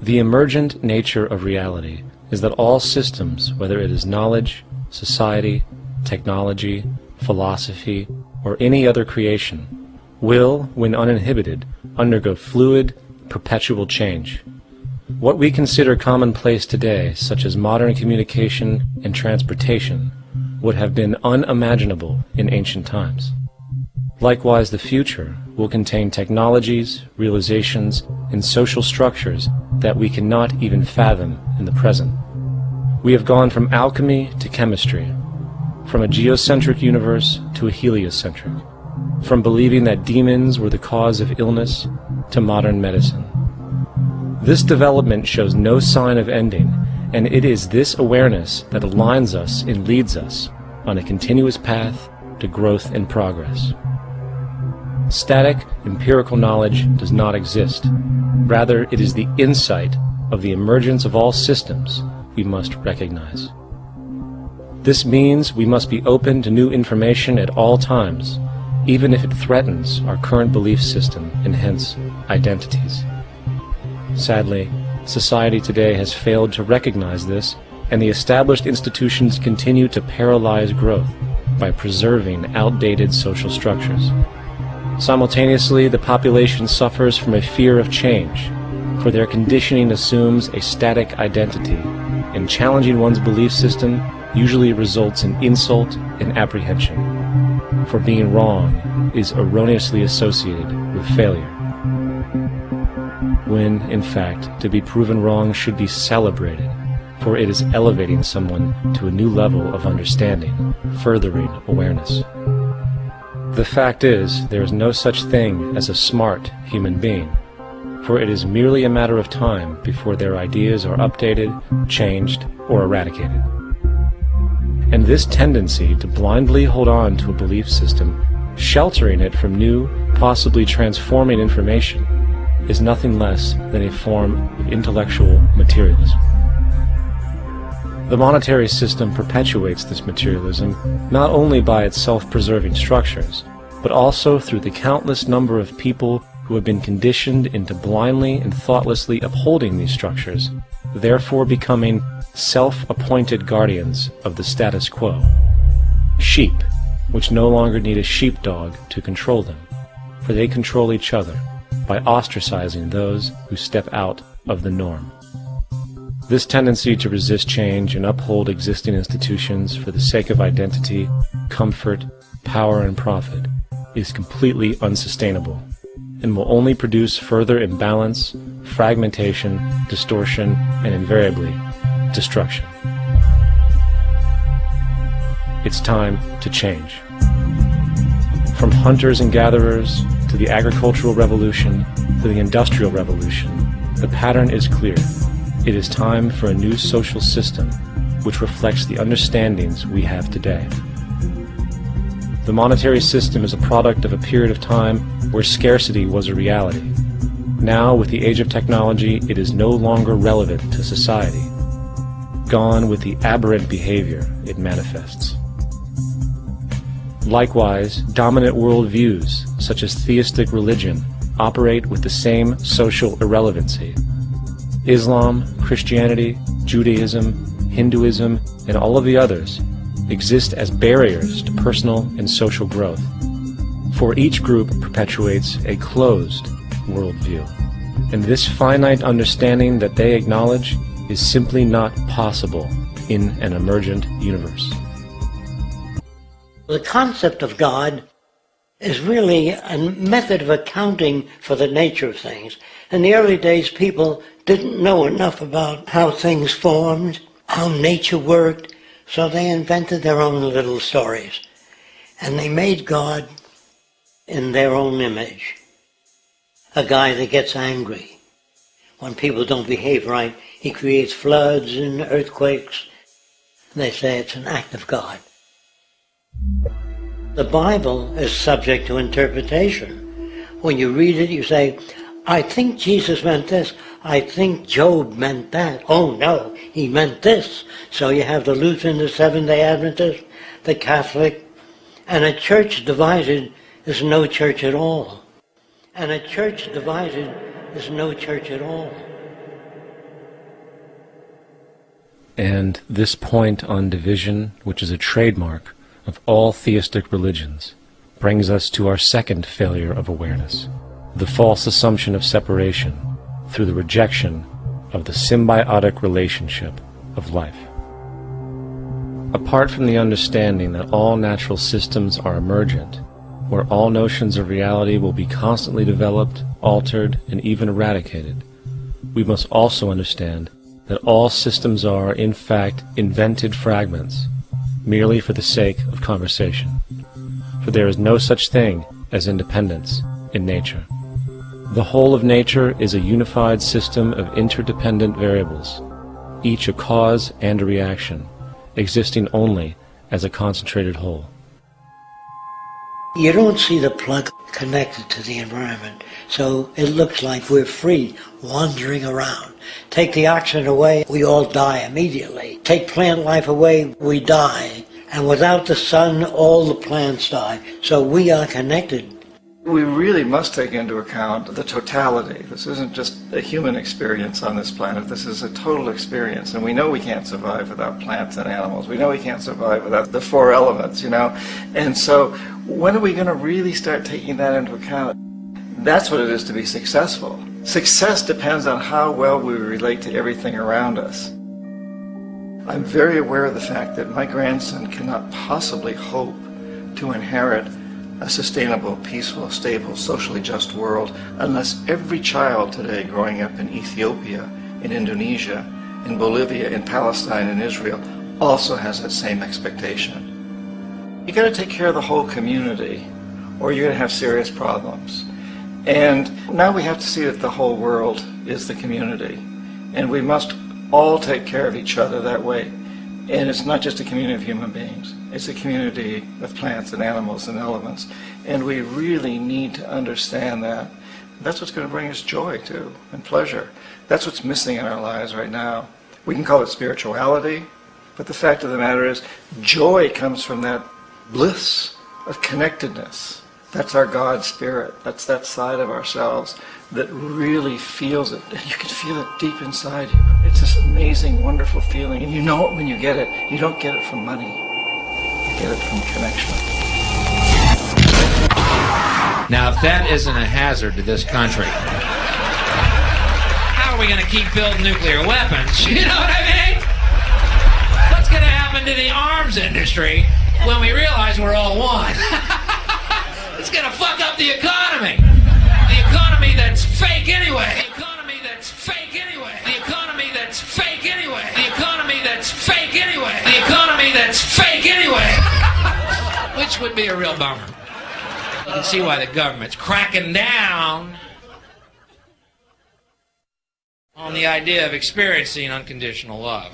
The emergent nature of reality is that all systems, whether it is knowledge, society, technology, philosophy, or any other creation, will, when uninhibited, undergo fluid, perpetual change. What we consider commonplace today, such as modern communication and transportation, would have been unimaginable in ancient times. Likewise, the future will contain technologies, realizations, and social structures that we cannot even fathom in the present. We have gone from alchemy to chemistry, from a geocentric universe to a heliocentric, from believing that demons were the cause of illness to modern medicine. This development shows no sign of ending, and it is this awareness that aligns us and leads us on a continuous path to growth and progress. Static, empirical knowledge does not exist. Rather, it is the insight of the emergence of all systems we must recognize. This means we must be open to new information at all times, even if it threatens our current belief system and hence identities. Sadly, society today has failed to recognize this, and the established institutions continue to paralyze growth by preserving outdated social structures. Simultaneously, the population suffers from a fear of change, for their conditioning assumes a static identity, and challenging one's belief system usually results in insult and apprehension, for being wrong is erroneously associated with failure, when, in fact, to be proven wrong should be celebrated, for it is elevating someone to a new level of understanding, furthering awareness. The fact is, there is no such thing as a smart human being, for it is merely a matter of time before their ideas are updated, changed, or eradicated. And this tendency to blindly hold on to a belief system, sheltering it from new, possibly transforming information, is nothing less than a form of intellectual materialism. The monetary system perpetuates this materialism not only by its self-preserving structures, but also through the countless number of people who have been conditioned into blindly and thoughtlessly upholding these structures, therefore becoming self-appointed guardians of the status quo. Sheep, which no longer need a sheepdog to control them, for they control each other by ostracizing those who step out of the norm. This tendency to resist change and uphold existing institutions for the sake of identity, comfort, power, and profit is completely unsustainable and will only produce further imbalance, fragmentation, distortion, and invariably, destruction. It's time to change. From hunters and gatherers to the agricultural revolution to the industrial revolution, the pattern is clear. It is time for a new social system which reflects the understandings we have today. The monetary system is a product of a period of time where scarcity was a reality. Now, with the age of technology, it is no longer relevant to society. Gone with the aberrant behavior it manifests. Likewise, dominant worldviews, such as theistic religion, operate with the same social irrelevancy. Islam, Christianity, Judaism, Hinduism, and all of the others exist as barriers to personal and social growth, for each group perpetuates a closed worldview, and this finite understanding that they acknowledge is simply not possible in an emergent universe. The concept of God is really a method of accounting for the nature of things. In the early days, people didn't know enough about how things formed, how nature worked, so they invented their own little stories. And they made God in their own image. A guy that gets angry. When people don't behave right, he creates floods and earthquakes. They say it's an act of God. The Bible is subject to interpretation. When you read it, you say, I think Jesus meant this. I think Job meant that. Oh no, he meant this. So you have the Lutheran, the Seventh-day Adventist, the Catholic, and a church divided is no church at all. And a church divided is no church at all. And this point on division, which is a trademark of all theistic religions, brings us to our second failure of awareness, the false assumption of separation through the rejection of the symbiotic relationship of life. Apart from the understanding that all natural systems are emergent, where all notions of reality will be constantly developed, altered, and even eradicated, we must also understand that all systems are, in fact, invented fragments, merely for the sake of conversation. For there is no such thing as independence in nature. The whole of nature is a unified system of interdependent variables, each a cause and a reaction, existing only as a concentrated whole. You don't see the plug connected to the environment, so it looks like we're free, wandering around. Take the oxygen away, we all die immediately. Take plant life away, we die. And without the sun, all the plants die. So we are connected. We really must take into account the totality. This isn't just a human experience on this planet. This is a total experience. And we know we can't survive without plants and animals. We know we can't survive without the four elements, you know. And so when are we going to really start taking that into account? That's what it is to be successful. Success depends on how well we relate to everything around us. I'm very aware of the fact that my grandson cannot possibly hope to inherit a sustainable, peaceful, stable, socially just world unless every child today growing up in Ethiopia, in Indonesia, in Bolivia, in Palestine, in Israel also has that same expectation. You got to take care of the whole community or you're going to have serious problems. And now we have to see that the whole world is the community. And we must all take care of each other that way. And it's not just a community of human beings. It's a community of plants and animals and elements. And we really need to understand that. That's what's going to bring us joy, too, and pleasure. That's what's missing in our lives right now. We can call it spirituality, but the fact of the matter is, joy comes from that bliss of connectedness. That's our God spirit. That's that side of ourselves that really feels it. And you can feel it deep inside you. It's this amazing, wonderful feeling. And you know it when you get it. You don't get it from money. You get it from connection. Now, if that isn't a hazard to this country, how are we going to keep building nuclear weapons? You know what I mean? What's going to happen to the arms industry when we realize we're all one? It's going to fuck up the economy. The economy that's fake anyway. The economy that's fake anyway. The economy that's fake anyway. The economy that's fake anyway. The economy that's fake anyway. Which would be a real bummer. You can see why the government's cracking down on the idea of experiencing unconditional love.